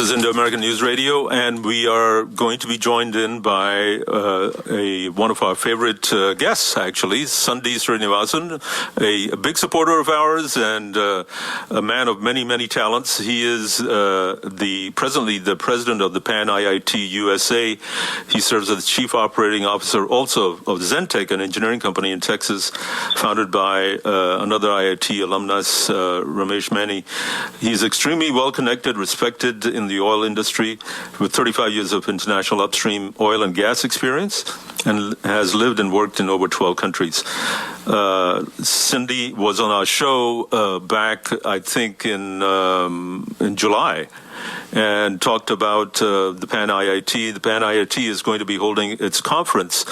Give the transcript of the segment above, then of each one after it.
This is Indo-American News Radio, and we are going to be joined in by one of our favorite guests, actually, Sundy Srinivasan, a big supporter of ours and a man of many, many talents. He is presently the president of the Pan IIT USA. He serves as the chief operating officer also of Zentech, an engineering company in Texas, founded by another IIT alumnus, Ramesh Mani. He's extremely well-connected, respected in the oil industry with 35 years of international upstream oil and gas experience and has lived and worked in over 12 countries. Sundy was on our show back, I think, in July and talked about the Pan IIT. The Pan IIT is going to be holding its conference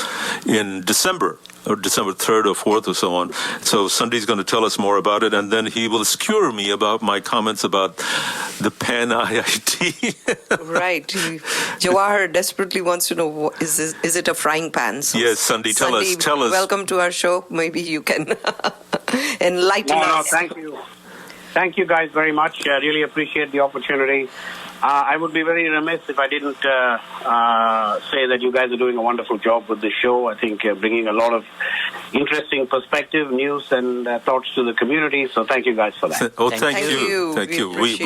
in December, or December 3rd or 4th or so on. So Sundy's going to tell us more about it, and then he will skewer me about my comments about the Pan IIT. Right. Jawahar desperately wants to know, is it a frying pan? So yes, Sundy, tell us. Welcome to our show. Maybe you can enlighten us. No, thank you. Thank you guys very much. I really appreciate the opportunity. I would be very remiss if I didn't say that you guys are doing a wonderful job with the show. I think bringing a lot of interesting perspective, news, and thoughts to the community. So thank you guys for that. Oh, thank you. Thank you. We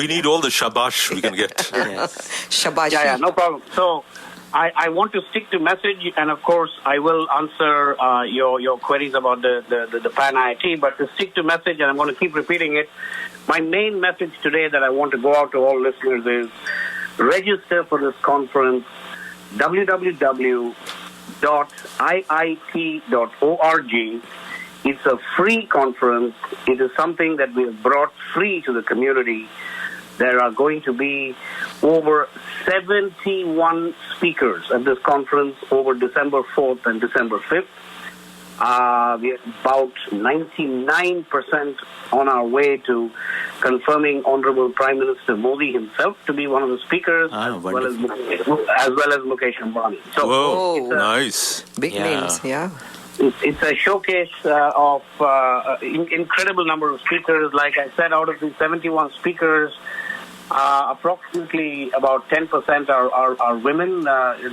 need all the shabash we can get. Shabash. Yeah, no problem. So I want to stick to message, and of course I will answer your queries about the Pan IIT. But to stick to message, and I'm going to keep repeating it. My main message today that I want to go out to all listeners is register for this conference, www.iit.org. It's a free conference. It is something that we have brought free to the community. There are going to be over 71 speakers at this conference over December 4th and December 5th. We are about 99% on our way to confirming Honorable Prime Minister Modi himself to be one of the speakers, as well as Mukesh Ambani. So nice. Big names, yeah. It's a showcase of incredible number of speakers. Like I said, out of the 71 speakers, approximately about 10% are women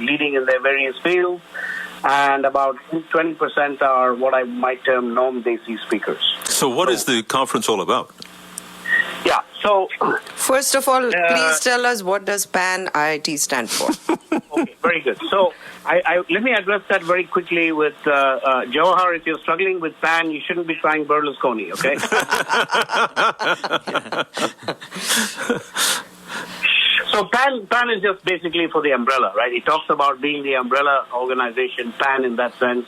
leading in their various fields. And about 20% are what I might term non-Desi speakers. So what is the conference all about? Yeah, so... First of all, please tell us, what does Pan IIT stand for? Okay, very good. So let me address that very quickly with Jawahar. If you're struggling with Pan, you shouldn't be trying Berlusconi, okay? So PAN is just basically for the umbrella, right? It talks about being the umbrella organization, PAN in that sense,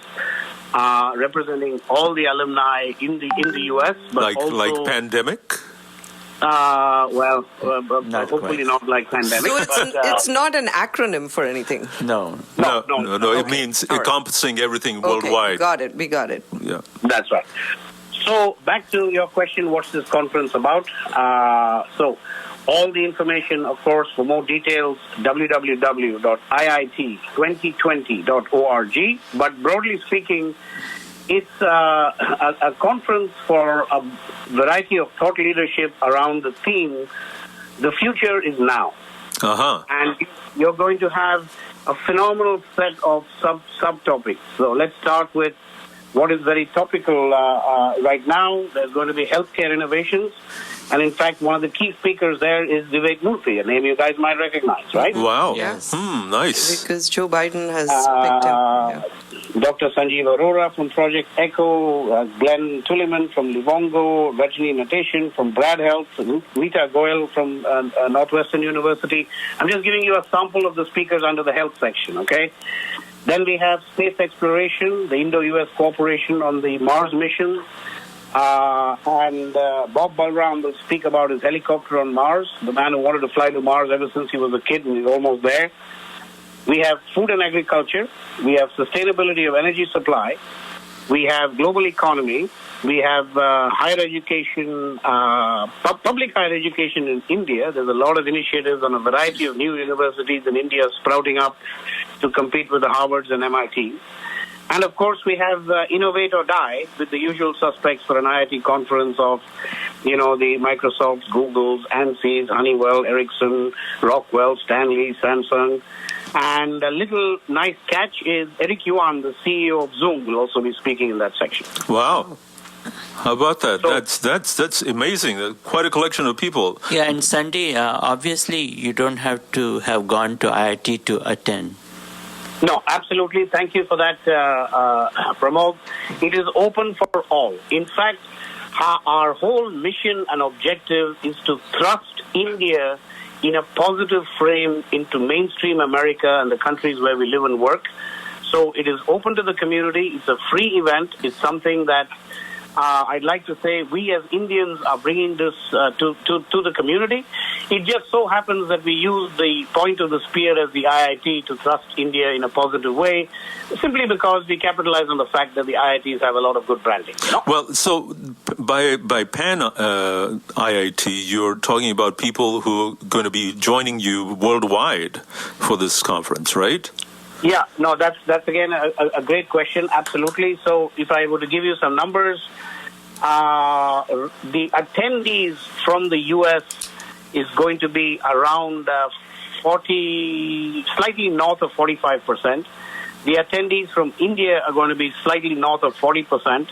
representing all the alumni in the U.S. But like pandemic? Hopefully not like pandemic. So it's not an acronym for anything? No. It means encompassing everything worldwide. Got it. We got it. Yeah. That's right. So back to your question, what's this conference about? All the information, of course, for more details, www.IIT2020.org. But broadly speaking, it's a conference for a variety of thought leadership around the theme, the future is now. And you're going to have a phenomenal set of subtopics. So let's start with what is very topical right now. There's going to be healthcare innovations. And in fact, one of the key speakers there is Vivek Murthy, a name you guys might recognize, right? Wow. Yes. Nice. Because Joe Biden has picked him. Yeah. Dr. Sanjeev Arora from Project Echo, Glenn Tulliman from Livongo, Rajni Natation from Brad Health, Rita Goyal from Northwestern University. I'm just giving you a sample of the speakers under the health section, okay? Then we have space exploration, the Indo-US cooperation on the Mars mission. And Bob Balram will speak about his helicopter on Mars, the man who wanted to fly to Mars ever since he was a kid and he's almost there. We have food and agriculture. We have sustainability of energy supply. We have global economy. We have higher education, public higher education in India. There's a lot of initiatives on a variety of new universities in India sprouting up to compete with the Harvards and MITs. And of course, we have Innovate or Die with the usual suspects for an IIT conference of the Microsofts, Googles, ANSYS, Honeywell, Ericsson, Rockwell, Stanley, Samsung. And a little nice catch is Eric Yuan, the CEO of Zoom, will also be speaking in that section. Wow. How about that? So, That's amazing. Quite a collection of people. Yeah, and Sunday, obviously you don't have to have gone to IIT to attend. No, absolutely. Thank you for that, Pramod. It is open for all. In fact, our whole mission and objective is to thrust India in a positive frame into mainstream America and the countries where we live and work. So it is open to the community. It's a free event. It's something that I'd like to say we as Indians are bringing this to the community. It just so happens that we use the point of the spear as the IIT to thrust India in a positive way, simply because we capitalize on the fact that the IITs have a lot of good branding. Well, so by Pan IIT, you're talking about people who are going to be joining you worldwide for this conference, right? Yeah, no, that's again a great question. Absolutely. So if I were to give you some numbers, the attendees from the U.S. is going to be around 40, slightly north of 45%. The attendees from India are going to be slightly north of 40%.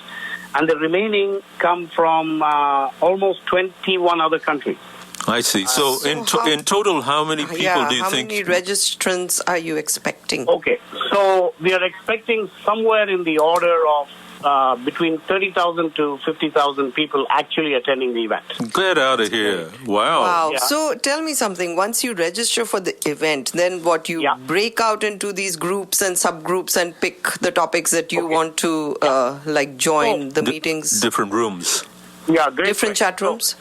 And the remaining come from almost 21 other countries. I see. So in total, how many people do you think? How many registrants are you expecting? Okay, so we are expecting somewhere in the order of between 30,000 to 50,000 people actually attending the event. Get out of here. Wow. Wow. Yeah. So tell me something. Once you register for the event, then what you break out into these groups and subgroups and pick the topics that you want to join the meetings? Different rooms. Yeah, great. Different chat rooms?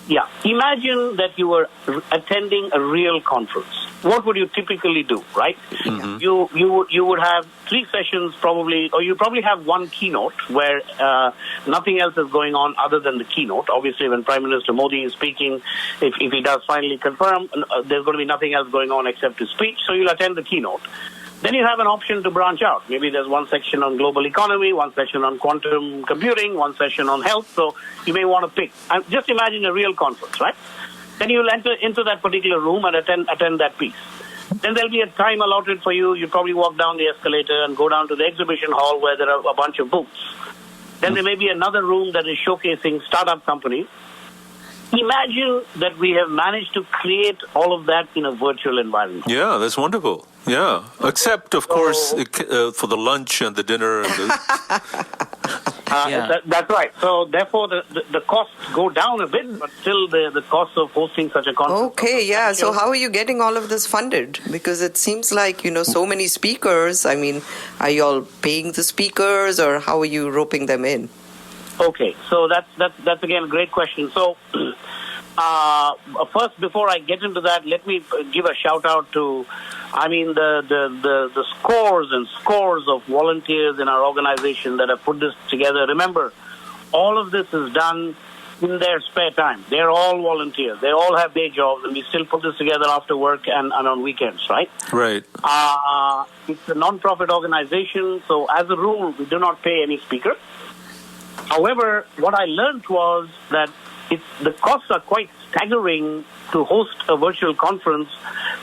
Yeah. Imagine that you were attending a real conference. What would you typically do, right? Mm-hmm. You would have 3 sessions probably, or you probably have one keynote where nothing else is going on other than the keynote. Obviously, when Prime Minister Modi is speaking, if he does finally confirm, there's going to be nothing else going on except his speech, so you'll attend the keynote. Then you have an option to branch out. Maybe there's one section on global economy, one section on quantum computing, one session on health. So you may want to pick. Just imagine a real conference, right? Then you'll enter into that particular room and attend that piece. Then there'll be a time allotted for you. You probably walk down the escalator and go down to the exhibition hall where there are a bunch of booths. Then there may be another room that is showcasing startup companies. Imagine that we have managed to create all of that in a virtual environment. Yeah, that's wonderful. Yeah, except, of course, for the lunch and the dinner. And that's right. So, therefore, the costs go down a bit, but still the cost of hosting such a conference. Okay, yeah. So how are you getting all of this funded? Because it seems like, so many speakers. I mean, are you all paying the speakers, or how are you roping them in? Okay, so that's again a great question. So, first, before I get into that, let me give a shout out to, the scores and scores of volunteers in our organization that have put this together. Remember, all of this is done in their spare time. They're all volunteers. They all have day jobs, and we still put this together after work and on weekends, right? Right. It's a non-profit organization, so as a rule, we do not pay any speaker. However, what I learned was that the costs are quite staggering to host a virtual conference,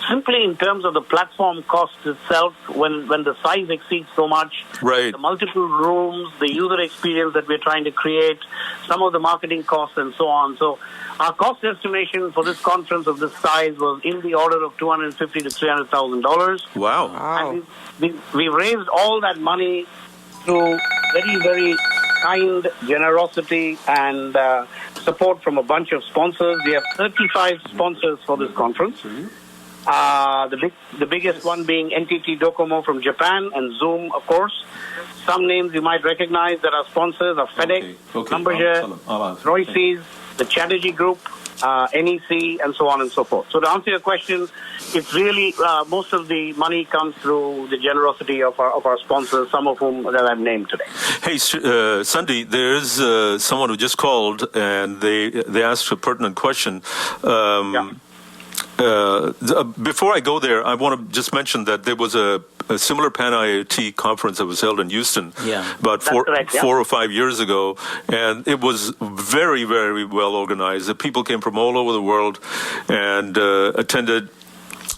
simply in terms of the platform cost itself, when the size exceeds so much, right. The multiple rooms, the user experience that we're trying to create, some of the marketing costs, and so on. So our cost estimation for this conference of this size was in the order of $250,000 to $300,000. Wow. And we've raised all that money through very, very kind generosity and support from a bunch of sponsors. We have 35 sponsors for this conference. The biggest one being NTT Docomo from Japan, and Zoom, of course. Some names you might recognize that are sponsors are FedEx, Schlumberger, Royces, the Chatterjee Group, NEC, and so on and so forth. So to answer your question, it's really most of the money comes through the generosity of our sponsors, some of whom that I've named today. Hey, Sundy, there's someone who just called, and they asked a pertinent question. Before I go there, I want to just mention that there was a similar Pan IIT conference that was held in Houston about four or 5 years ago, and it was very, very well organized. The people came from all over the world and attended.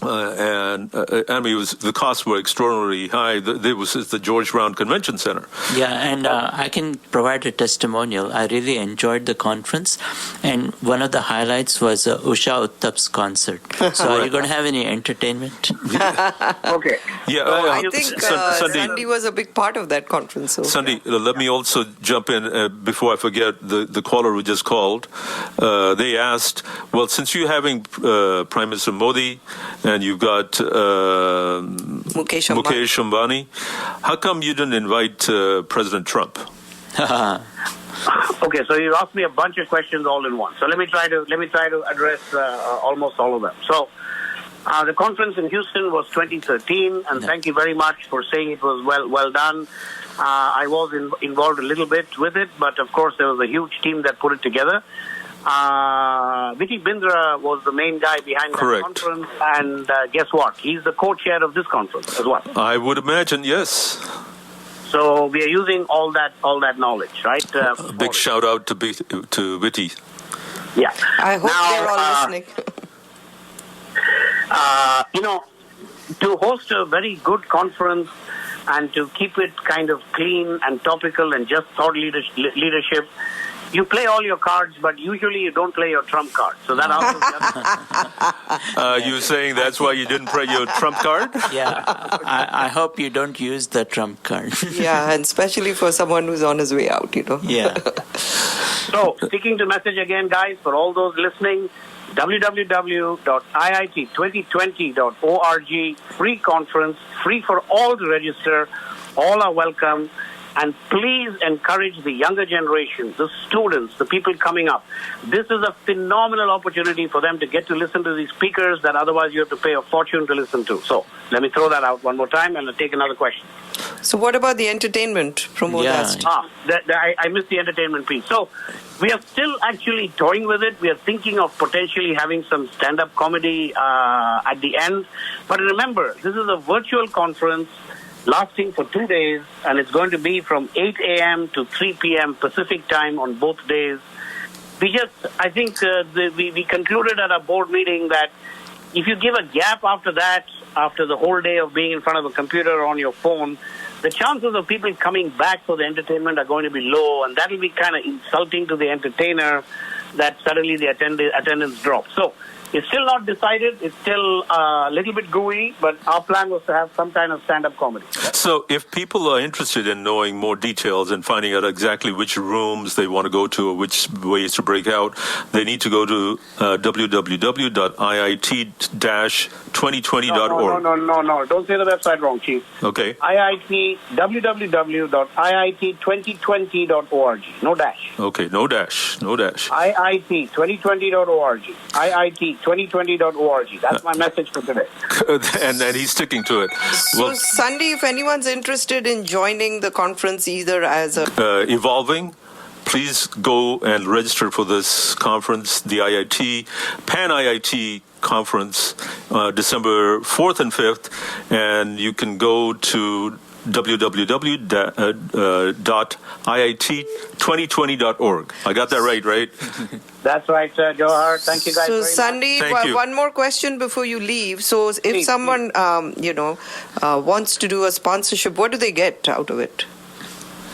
I mean, the costs were extraordinarily high. There was the George Brown Convention Center. Yeah, and I can provide a testimonial. I really enjoyed the conference, and one of the highlights was Usha Uttap's concert. So are you going to have any entertainment? Okay. Yeah, I think Sundy was a big part of that conference. So, Sundy, let me also jump in before I forget the caller who just called. They asked, well, since you're having Prime Minister Modi and you've got Mukesh Ambani, how come you didn't invite President Trump? Okay, so you asked me a bunch of questions all in one. So let me try to address almost all of them. So the conference in Houston was 2013, and thank you very much for saying it was well done. I was involved a little bit with it, but of course there was a huge team that put it together. Viti Bindra was the main guy behind that conference, and guess what? He's the co-chair of this conference as well. I would imagine, yes. So we are using all that knowledge, right? Big shout out to Viti. Yeah. I hope they're all listening. To host a very good conference and to keep it kind of clean and topical and just thought leadership, you play all your cards, but usually you don't play your trump card. So that also. You saying that's why you didn't play your trump card? Yeah, I hope you don't use the trump card. Yeah, and especially for someone who's on his way out, Yeah. So, sticking to message again, guys, for all those listening, www.IIT2020.org, free conference, free for all to register. All are welcome. And please encourage the younger generation, the students, the people coming up. This is a phenomenal opportunity for them to get to listen to these speakers that otherwise you have to pay a fortune to listen to. So let me throw that out one more time and I'll take another question. So what about the entertainment? Pramod asked. I missed the entertainment piece. So we are still actually toying with it. We are thinking of potentially having some stand-up comedy at the end. But remember, this is a virtual conference lasting for 2 days, and it's going to be from 8 a.m. to 3 p.m. Pacific time on both days. I think we concluded at our board meeting that if you give a gap after that, after the whole day of being in front of a computer or on your phone, the chances of people coming back for the entertainment are going to be low, and that will be kind of insulting to the entertainer that suddenly the attendance drops. So it's still not decided. It's still a little bit gooey, but our plan was to have some kind of stand-up comedy. So if people are interested in knowing more details and finding out exactly which rooms they want to go to or which ways to break out, they need to go to www.IIT2020.org. No. Don't say the website wrong, Chief. Okay. www.IIT2020.org. No dash. Okay, no dash. IIT2020.org. IIT2020.org. That's my message for today. and he's sticking to it. So, Sundy, if anyone's interested in joining the conference either as a... Evolving, please go and register for this conference, the Pan IIT conference, December 4th and 5th, and you can go to www.IIT2020.org. I got that right? That's right, Johar. Thank you guys very much. So, Sundy, one more question before you leave. So, if someone, wants to do a sponsorship, what do they get out of it?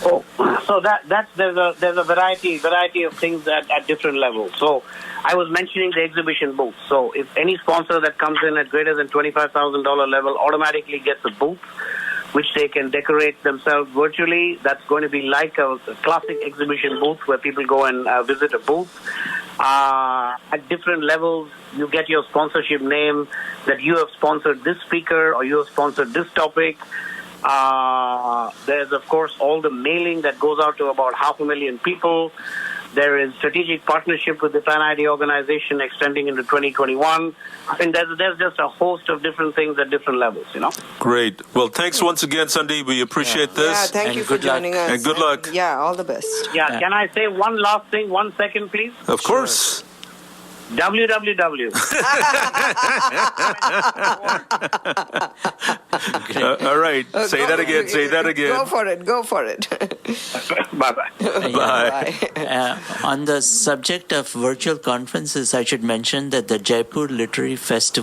Oh, so there's a variety of things at different levels. So, I was mentioning the exhibition booth. So, if any sponsor that comes in at greater than $25,000 level automatically gets a booth, which they can decorate themselves virtually. That's going to be like a classic exhibition booth where people go and visit a booth. At different levels, you get your sponsorship name that you have sponsored this speaker or you have sponsored this topic. There's, of course, all the mailing that goes out to about 500,000 people. There is strategic partnership with the Pan IIT organization extending into 2021. I think there's just a host of different things at different levels, Great. Well, thanks once again, Sundy. We appreciate this. Yeah, thank you for joining us. And good luck. Yeah, all the best. Yeah, can I say one last thing, 1 second, please? Of course. www. All right. Say that again. Say that again. Go for it. Go for it. Bye-bye. Bye. On the subject of virtual conferences, I should mention that the Jaipur Literary Festival